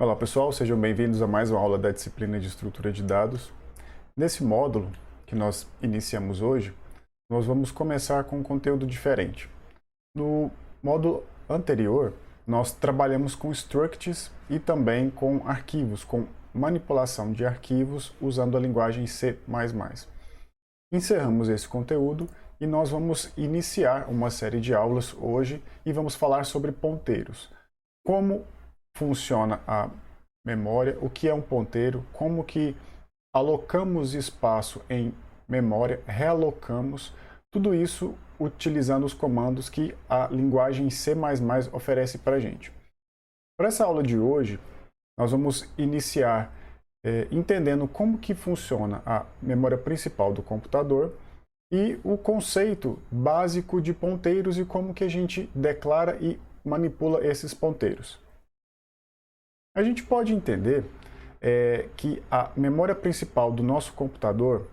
Olá pessoal, sejam bem-vindos a mais uma aula da disciplina de estrutura de dados. Nesse módulo que nós iniciamos hoje, nós vamos começar com um conteúdo diferente. No módulo anterior, nós trabalhamos com structs e também com arquivos, com manipulação de arquivos usando a linguagem C++. Encerramos esse conteúdo e nós vamos iniciar uma série de aulas hoje e vamos falar sobre ponteiros. Como funciona a memória, o que é um ponteiro, como que alocamos espaço em memória, realocamos, tudo isso utilizando os comandos que a linguagem C++ oferece para a gente. Para essa aula de hoje, nós vamos iniciar entendendo como que funciona a memória principal do computador e o conceito básico de ponteiros e como que a gente declara e manipula esses ponteiros. A gente pode entender que a memória principal do nosso computador,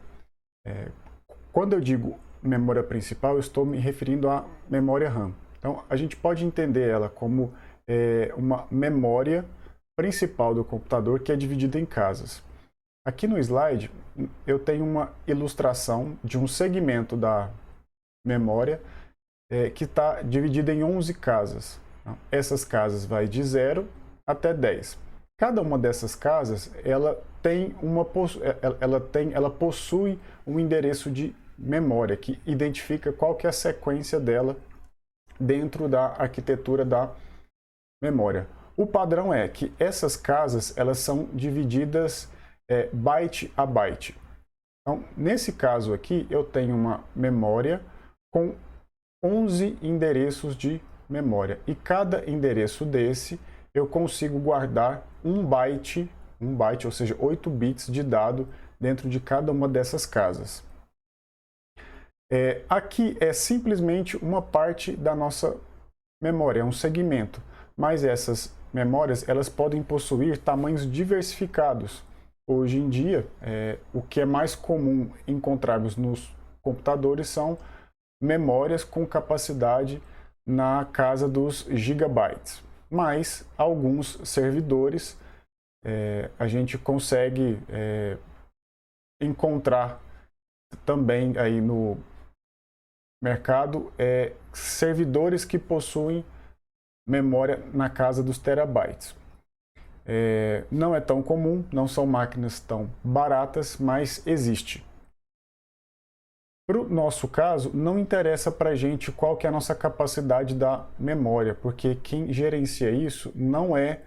quando eu digo memória principal, eu estou me referindo à memória RAM. Então, a gente pode entender ela como uma memória principal do computador que é dividida em casas. Aqui no slide, eu tenho uma ilustração de um segmento da memória que está dividida em 11 casas. Essas casas vai de 0 até 10. Cada uma dessas casas, ela possui um endereço de memória que identifica qual que é a sequência dela dentro da arquitetura da memória. O padrão é que essas casas elas são divididas byte a byte. Então, nesse caso aqui, eu tenho uma memória com 11 endereços de memória e cada endereço desse eu consigo guardar um byte, ou seja, 8 bits de dado dentro de cada uma dessas casas. Aqui é simplesmente uma parte da nossa memória, é um segmento, mas essas memórias elas podem possuir tamanhos diversificados. Hoje em dia, o que é mais comum encontrarmos nos computadores são memórias com capacidade na casa dos gigabytes. Mas alguns servidores a gente consegue encontrar também aí no mercado servidores que possuem memória na casa dos terabytes. Não é tão comum, não são máquinas tão baratas, mas existe. Para o nosso caso, não interessa para a gente qual que é a nossa capacidade da memória, porque quem gerencia isso não é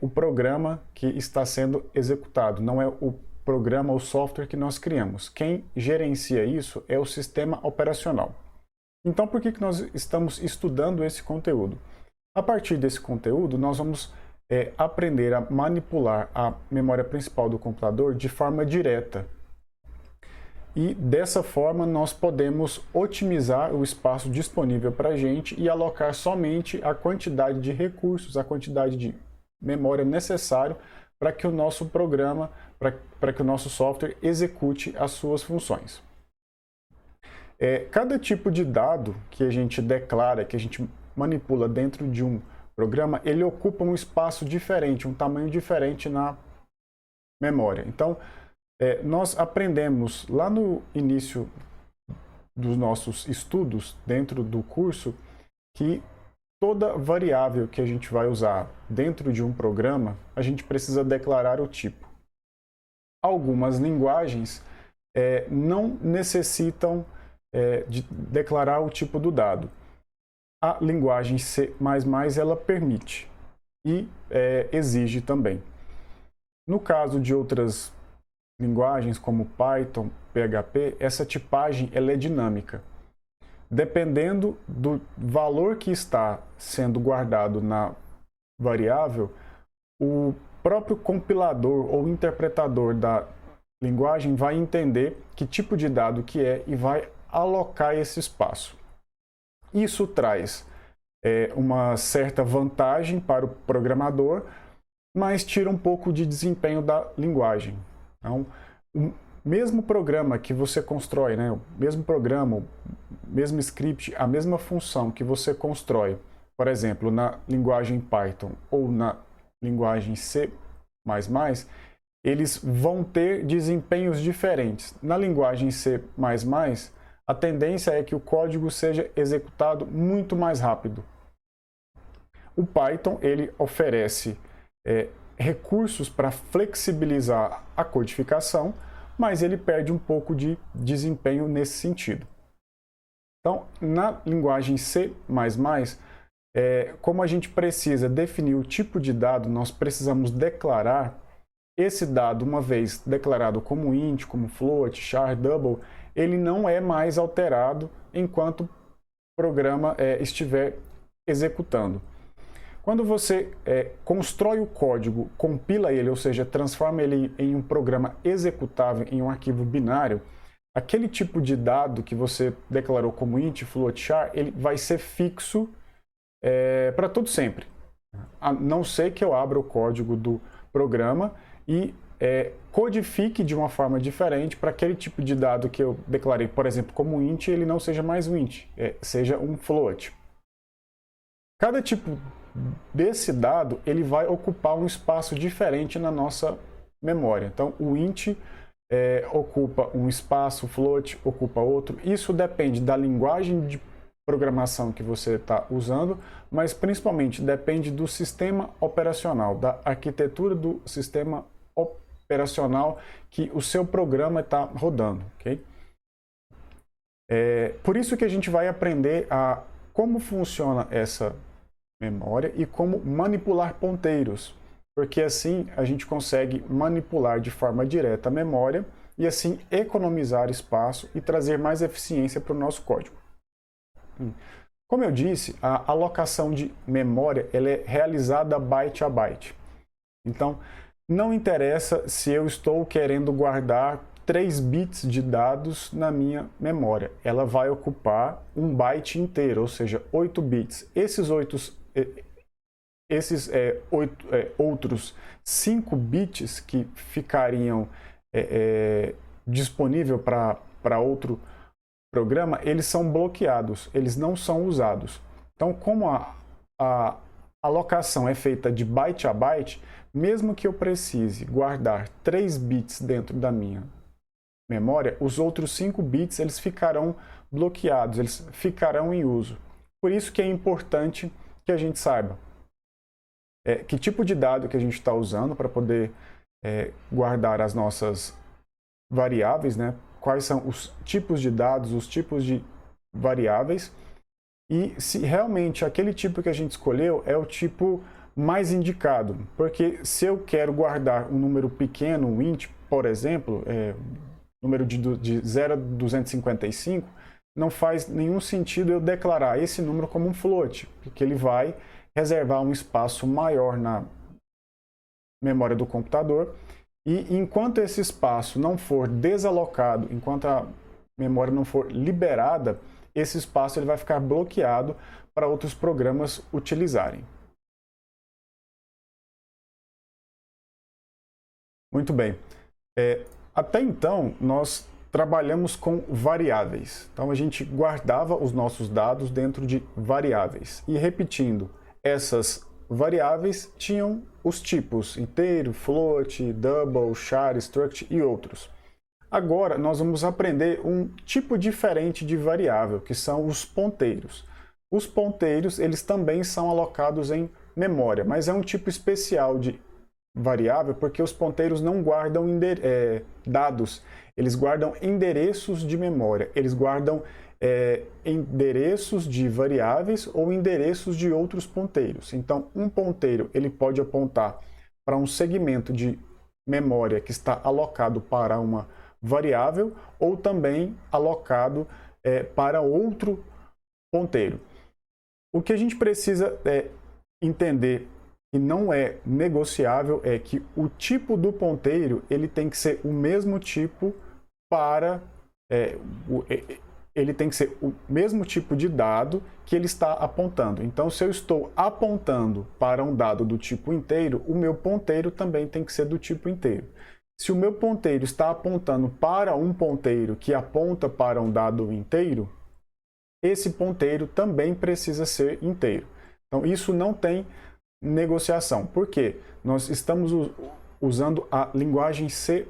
o programa que está sendo executado, não é o programa ou software que nós criamos. Quem gerencia isso é o sistema operacional. Então, por que nós estamos estudando esse conteúdo? A partir desse conteúdo, nós vamos aprender a manipular a memória principal do computador de forma direta. E dessa forma nós podemos otimizar o espaço disponível para a gente e alocar somente a quantidade de recursos, a quantidade de memória necessária para que o nosso programa, para que o nosso software execute as suas funções. Cada tipo de dado que a gente declara, que a gente manipula dentro de um programa, ele ocupa um espaço diferente, um tamanho diferente na memória. Então, nós aprendemos lá no início dos nossos estudos dentro do curso que toda variável que a gente vai usar dentro de um programa, a gente precisa declarar o tipo. Algumas linguagens não necessitam de declarar o tipo do dado. A linguagem C++ ela permite e exige também. No caso de outras linguagens como Python, PHP, essa tipagem ela é dinâmica. Dependendo do valor que está sendo guardado na variável, o próprio compilador ou interpretador da linguagem vai entender que tipo de dado que é e vai alocar esse espaço. Isso traz uma certa vantagem para o programador, mas tira um pouco de desempenho da linguagem. Então, o mesmo programa que você constrói, o mesmo programa, o mesmo script, a mesma função que você constrói, por exemplo, na linguagem Python ou na linguagem C++, eles vão ter desempenhos diferentes. Na linguagem C++, a tendência é que o código seja executado muito mais rápido. O Python ele oferece recursos para flexibilizar a codificação, mas ele perde um pouco de desempenho nesse sentido. Então, na linguagem C++, como a gente precisa definir o tipo de dado, nós precisamos declarar esse dado, uma vez declarado como int, como float, char, double, ele não é mais alterado enquanto o programa estiver executando. Quando você constrói o código, compila ele, ou seja, transforma ele em um programa executável, em um arquivo binário, aquele tipo de dado que você declarou como int, float, char, ele vai ser fixo para todo sempre. A não ser que eu abra o código do programa e codifique de uma forma diferente para aquele tipo de dado que eu declarei, por exemplo, como int, ele não seja mais um int, seja um float. Cada tipo desse dado ele vai ocupar um espaço diferente na nossa memória. Então, o int ocupa um espaço, o float ocupa outro. Isso depende da linguagem de programação que você está usando, mas principalmente depende do sistema operacional, da arquitetura do sistema operacional que o seu programa está rodando. Okay? Por isso que a gente vai aprender como funciona essa memória e como manipular ponteiros, porque assim a gente consegue manipular de forma direta a memória e assim economizar espaço e trazer mais eficiência para o nosso código. Como eu disse, a alocação de memória ela é realizada byte a byte. Então, não interessa se eu estou querendo guardar 3 bits de dados na minha memória. Ela vai ocupar um byte inteiro, ou seja, 8 bits. Esses outros 5 bits que ficariam disponíveis para outro programa, eles são bloqueados, eles não são usados. Então, como a alocação é feita de byte a byte, mesmo que eu precise guardar 3 bits dentro da minha memória, os outros 5 bits eles ficarão bloqueados, eles ficarão em uso. Por isso que é importante que a gente saiba que tipo de dado que a gente está usando para poder guardar as nossas variáveis, né? Quais são os tipos de dados, os tipos de variáveis e se realmente aquele tipo que a gente escolheu é o tipo mais indicado, porque se eu quero guardar um número pequeno, um int, por exemplo, número de 0 a 255, não faz nenhum sentido eu declarar esse número como um float, porque ele vai reservar um espaço maior na memória do computador e enquanto esse espaço não for desalocado, enquanto a memória não for liberada, esse espaço ele vai ficar bloqueado para outros programas utilizarem. Muito bem. Até então, nós trabalhamos com variáveis. Então, a gente guardava os nossos dados dentro de variáveis. E repetindo, essas variáveis tinham os tipos inteiro, float, double, char, struct e outros. Agora, nós vamos aprender um tipo diferente de variável, que são os ponteiros. Os ponteiros, eles também são alocados em memória, mas é um tipo especial de variável porque os ponteiros não guardam dados, eles guardam endereços de memória, eles guardam endereços de variáveis ou endereços de outros ponteiros. Então, um ponteiro ele pode apontar para um segmento de memória que está alocado para uma variável ou também alocado para outro ponteiro. O que a gente precisa entender e não é negociável é que o tipo do ponteiro ele tem que ser o mesmo tipo para ele tem que ser o mesmo tipo de dado que ele está apontando. Então, se eu estou apontando para um dado do tipo inteiro, o meu ponteiro também tem que ser do tipo inteiro. Se o meu ponteiro está apontando para um ponteiro que aponta para um dado inteiro, esse ponteiro também precisa ser inteiro. Então, isso não tem negociação. Por quê? Nós estamos usando a linguagem C++,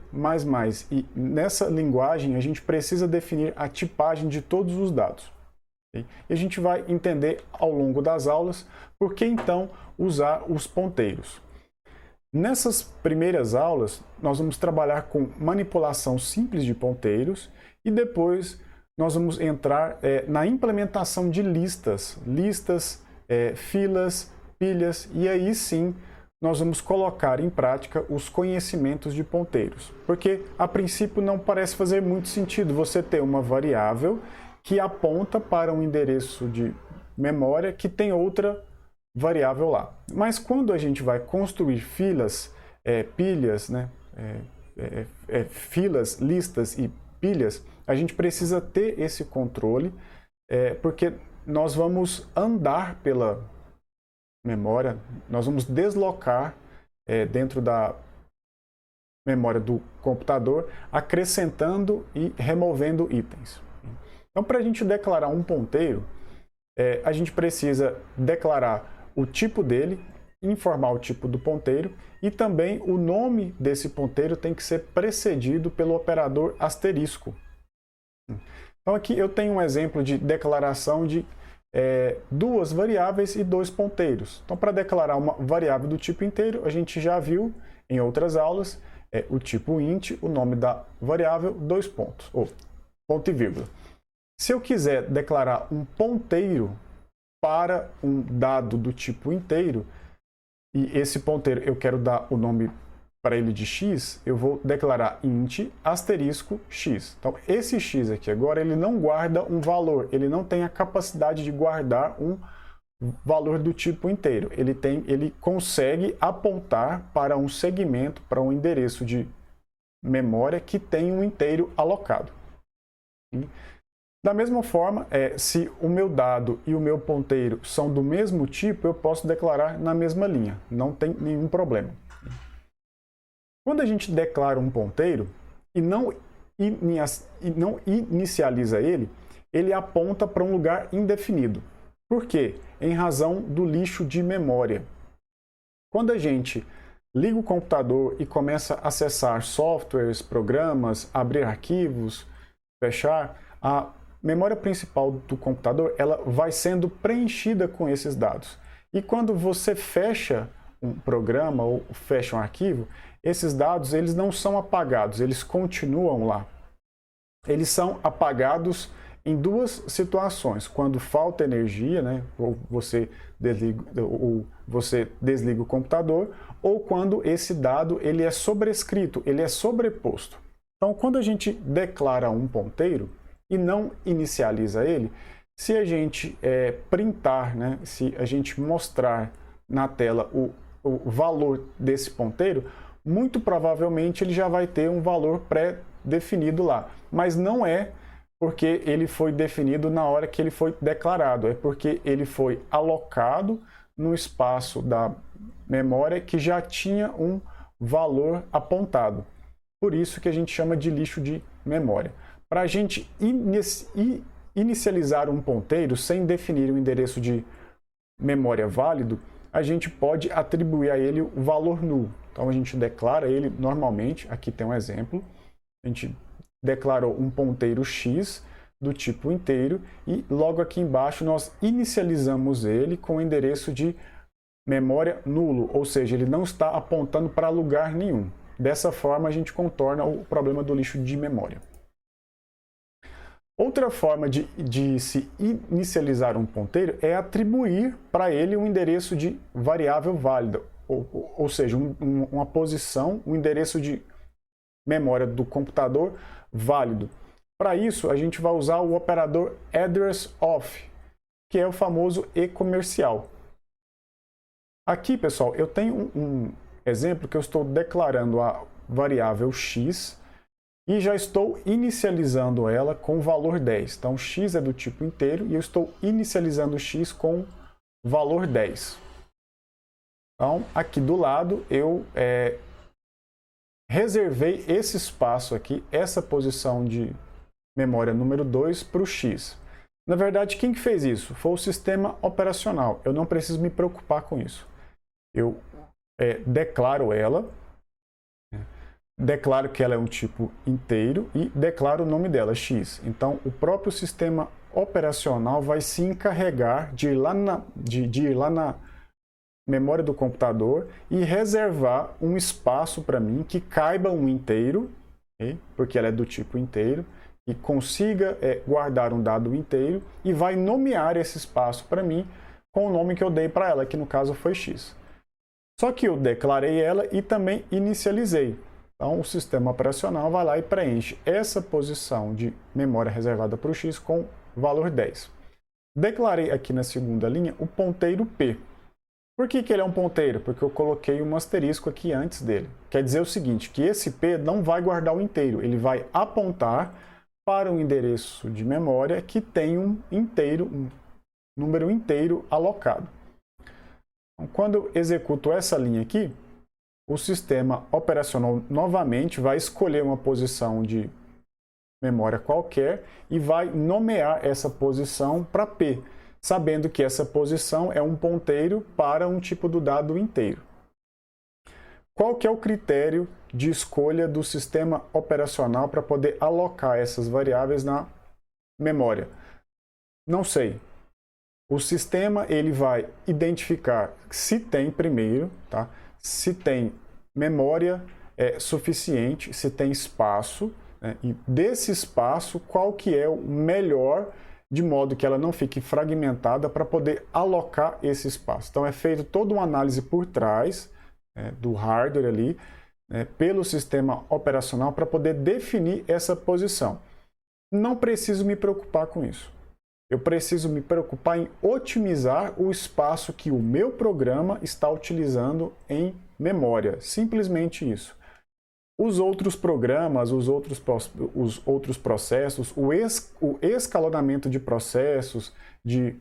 e nessa linguagem a gente precisa definir a tipagem de todos os dados. Okay? E a gente vai entender ao longo das aulas por que então usar os ponteiros. Nessas primeiras aulas, nós vamos trabalhar com manipulação simples de ponteiros e depois nós vamos entrar na implementação de listas, filas, pilhas, e aí sim nós vamos colocar em prática os conhecimentos de ponteiros. Porque a princípio não parece fazer muito sentido você ter uma variável que aponta para um endereço de memória que tem outra variável lá. Mas quando a gente vai construir filas, pilhas, né, filas, listas e pilhas, a gente precisa ter esse controle, porque nós vamos andar pela memória, nós vamos deslocar dentro da memória do computador, acrescentando e removendo itens. Então, para a gente declarar um ponteiro, a gente precisa declarar o tipo dele, informar o tipo do ponteiro, e também o nome desse ponteiro tem que ser precedido pelo operador asterisco. Então aqui eu tenho um exemplo de declaração de duas variáveis e dois ponteiros. Então, para declarar uma variável do tipo inteiro, a gente já viu em outras aulas, o tipo int, o nome da variável, dois pontos, ou ponto e vírgula. Se eu quiser declarar um ponteiro para um dado do tipo inteiro, e esse ponteiro eu quero dar o nome para ele de x, eu vou declarar int asterisco x. Então, esse x aqui agora, ele não guarda um valor, ele não tem a capacidade de guardar um valor do tipo inteiro. Ele consegue apontar para um segmento, para um endereço de memória que tem um inteiro alocado. Da mesma forma, se o meu dado e o meu ponteiro são do mesmo tipo, eu posso declarar na mesma linha, não tem nenhum problema. Quando a gente declara um ponteiro e não inicializa ele, ele aponta para um lugar indefinido. Por quê? Em razão do lixo de memória. Quando a gente liga o computador e começa a acessar softwares, programas, abrir arquivos, fechar, a memória principal do computador ela vai sendo preenchida com esses dados. E quando você fecha um programa ou fecha um arquivo, esses dados eles não são apagados, eles continuam lá. Eles são apagados em duas situações: quando falta energia, né, ou você desliga o computador, ou quando esse dado ele é sobrescrito, ele é sobreposto. Então, quando a gente declara um ponteiro e não inicializa ele, se a gente printar, né, se a gente mostrar na tela o valor desse ponteiro, muito provavelmente ele já vai ter um valor pré-definido lá. Mas não é porque ele foi definido na hora que ele foi declarado, é porque ele foi alocado no espaço da memória que já tinha um valor apontado. Por isso que a gente chama de lixo de memória. Para a gente inicializar um ponteiro sem definir um endereço de memória válido, a gente pode atribuir a ele o valor null. Então a gente declara ele normalmente, aqui tem um exemplo, a gente declarou um ponteiro x do tipo inteiro e logo aqui embaixo nós inicializamos ele com o endereço de memória nulo, ou seja, ele não está apontando para lugar nenhum. Dessa forma a gente contorna o problema do lixo de memória. Outra forma de se inicializar um ponteiro é atribuir para ele um endereço de variável válida, ou seja, uma posição, um endereço de memória do computador válido. Para isso, a gente vai usar o operador address_of, que é o famoso e-comercial. Aqui, pessoal, eu tenho um exemplo que eu estou declarando a variável x e já estou inicializando ela com o valor 10. Então, x é do tipo inteiro e eu estou inicializando x com valor 10. Então, aqui do lado, eu reservei esse espaço aqui, essa posição de memória número 2 para o x. Na verdade, quem que fez isso? Foi o sistema operacional. Eu não preciso me preocupar com isso. eu declaro ela, declaro que ela é um tipo inteiro e declaro o nome dela, x. Então, o próprio sistema operacional vai se encarregar de ir lá na memória do computador e reservar um espaço para mim que caiba um inteiro, okay? Porque ela é do tipo inteiro, e consiga guardar um dado inteiro e vai nomear esse espaço para mim com o nome que eu dei para ela, que no caso foi x. Só que eu declarei ela e também inicializei. Então, o sistema operacional vai lá e preenche essa posição de memória reservada para o x com valor 10. Declarei aqui na segunda linha o ponteiro p. Por que ele é um ponteiro? Porque eu coloquei um asterisco aqui antes dele. Quer dizer o seguinte, que esse p não vai guardar o inteiro, ele vai apontar para um endereço de memória que tem um número inteiro alocado. Então, quando eu executo essa linha aqui, o sistema operacional novamente vai escolher uma posição de memória qualquer e vai nomear essa posição para P, sabendo que essa posição é um ponteiro para um tipo do dado inteiro. Qual que é o critério de escolha do sistema operacional para poder alocar essas variáveis na memória? Não sei. O sistema ele vai identificar se tem primeiro, tá? Se tem memória suficiente, se tem espaço, né? E desse espaço, qual que é o melhor, de modo que ela não fique fragmentada para poder alocar esse espaço. Então é feito toda uma análise por trás do hardware ali, pelo sistema operacional para poder definir essa posição. Não preciso me preocupar com isso. Eu preciso me preocupar em otimizar o espaço que o meu programa está utilizando em memória. Simplesmente isso. Os outros programas, os outros processos, o escalonamento de processos, de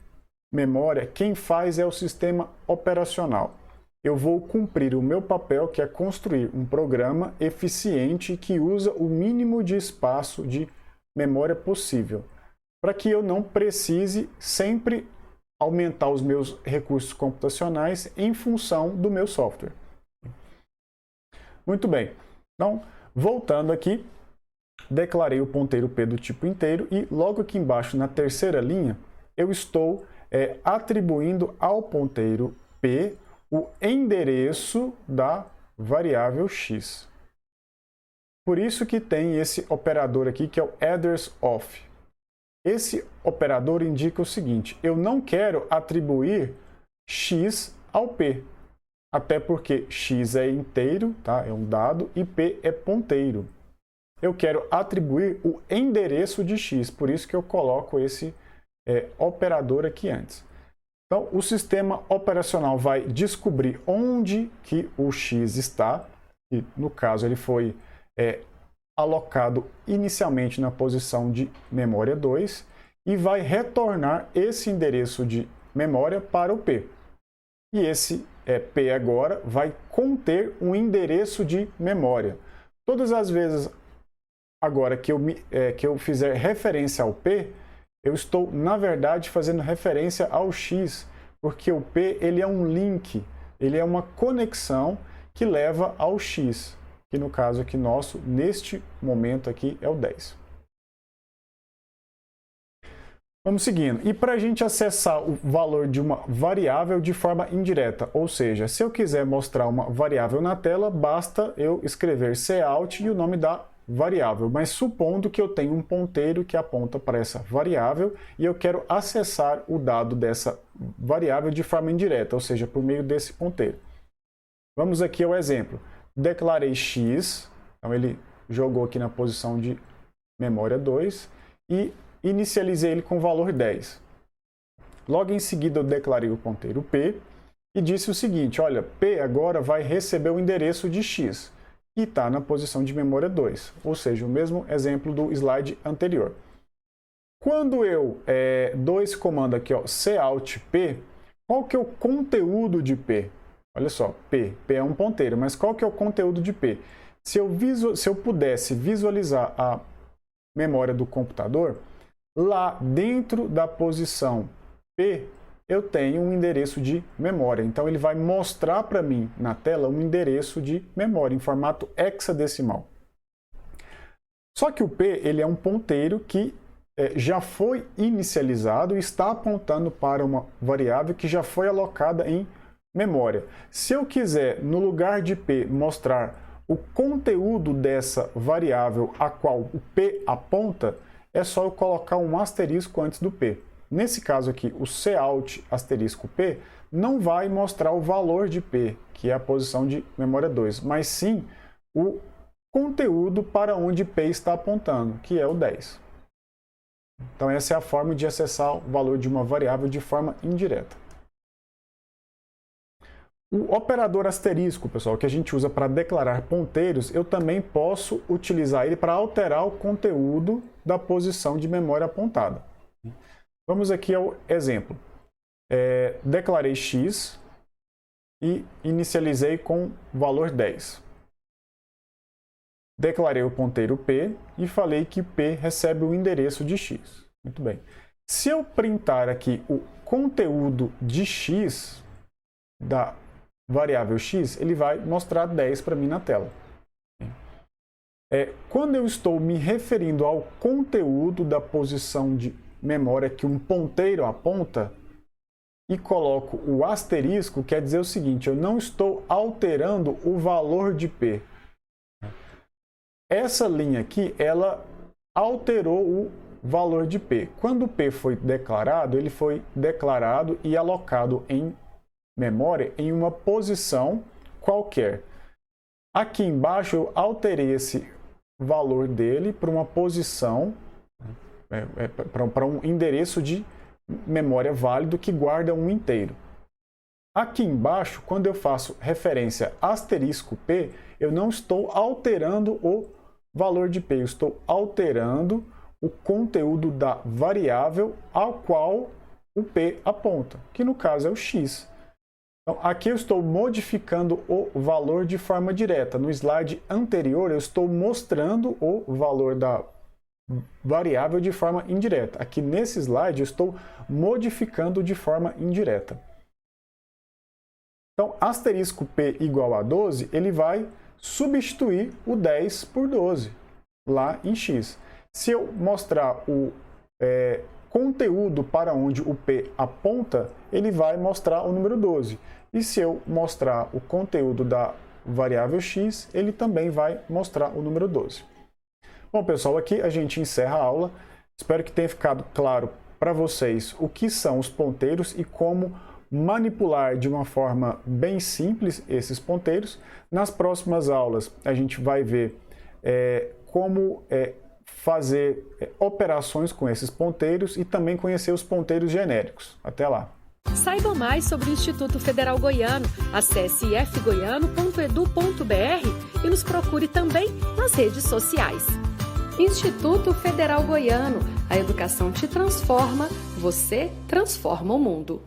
memória, quem faz é o sistema operacional. Eu vou cumprir o meu papel, que é construir um programa eficiente que usa o mínimo de espaço de memória possível, para que eu não precise sempre aumentar os meus recursos computacionais em função do meu software. Muito bem. Então, voltando aqui, declarei o ponteiro P do tipo inteiro e logo aqui embaixo, na terceira linha, eu estou atribuindo ao ponteiro P o endereço da variável x. Por isso que tem esse operador aqui, que é o address of. Esse operador indica o seguinte, eu não quero atribuir x ao P, até porque x é inteiro, tá? É um dado, e P é ponteiro. Eu quero atribuir o endereço de x, por isso que eu coloco esse operador aqui antes. Então, o sistema operacional vai descobrir onde que o x está, e no caso ele foi alocado inicialmente na posição de memória 2 e vai retornar esse endereço de memória para o P. E esse P agora vai conter um endereço de memória. Todas as vezes agora que eu fizer referência ao P, eu estou, na verdade, fazendo referência ao X, porque o P ele é um link, ele é uma conexão que leva ao X, que no caso aqui nosso, neste momento aqui, é o 10. Vamos seguindo. E para a gente acessar o valor de uma variável de forma indireta, ou seja, se eu quiser mostrar uma variável na tela, basta eu escrever cout e o nome da variável, mas supondo que eu tenho um ponteiro que aponta para essa variável e eu quero acessar o dado dessa variável de forma indireta, ou seja, por meio desse ponteiro. Vamos aqui ao exemplo. Declarei x, então ele jogou aqui na posição de memória 2 e inicializei ele com o valor 10. Logo em seguida eu declarei o ponteiro p e disse o seguinte, olha, p agora vai receber o endereço de x, que está na posição de memória 2, ou seja, o mesmo exemplo do slide anterior. Quando eu dou esse comando aqui, ó, cout p, qual que é o conteúdo de p? Olha só, P é um ponteiro, mas qual que é o conteúdo de P? Se eu pudesse visualizar a memória do computador, lá dentro da posição P, eu tenho um endereço de memória. Então ele vai mostrar para mim na tela um endereço de memória em formato hexadecimal. Só que o P ele é um ponteiro que já foi inicializado e está apontando para uma variável que já foi alocada em memória. Se eu quiser, no lugar de P, mostrar o conteúdo dessa variável a qual o P aponta, é só eu colocar um asterisco antes do P. Nesse caso aqui, o cout asterisco P não vai mostrar o valor de P, que é a posição de memória 2, mas sim o conteúdo para onde P está apontando, que é o 10. Então essa é a forma de acessar o valor de uma variável de forma indireta. O operador asterisco, pessoal, que a gente usa para declarar ponteiros, eu também posso utilizar ele para alterar o conteúdo da posição de memória apontada. Vamos aqui ao exemplo. Declarei x e inicializei com valor 10. Declarei o ponteiro P e falei que P recebe o endereço de x. Muito bem. Se eu printar aqui o conteúdo de x da variável x, ele vai mostrar 10 para mim na tela. Quando eu estou me referindo ao conteúdo da posição de memória que um ponteiro aponta e coloco o asterisco, quer dizer o seguinte, eu não estou alterando o valor de P. Essa linha aqui, ela alterou o valor de P. Quando o P foi declarado, ele foi declarado e alocado em memória em uma posição qualquer. Aqui embaixo eu alterei esse valor dele para uma posição, para um endereço de memória válido que guarda um inteiro. Aqui embaixo, quando eu faço referência asterisco P, eu não estou alterando o valor de P, eu estou alterando o conteúdo da variável ao qual o P aponta, que no caso é o x. Então, aqui eu estou modificando o valor de forma direta. No slide anterior, eu estou mostrando o valor da variável de forma indireta. Aqui nesse slide, eu estou modificando de forma indireta. Então, asterisco P igual a 12, ele vai substituir o 10 por 12, lá em x. Se eu mostrar o conteúdo para onde o P aponta, ele vai mostrar o número 12. E se eu mostrar o conteúdo da variável x, ele também vai mostrar o número 12. Bom, pessoal, aqui a gente encerra a aula. Espero que tenha ficado claro para vocês o que são os ponteiros e como manipular de uma forma bem simples esses ponteiros. Nas próximas aulas, a gente vai ver como fazer operações com esses ponteiros e também conhecer os ponteiros genéricos. Até lá! Saiba mais sobre o Instituto Federal Goiano. Acesse ifgoiano.edu.br e nos procure também nas redes sociais. Instituto Federal Goiano. A educação te transforma, você transforma o mundo.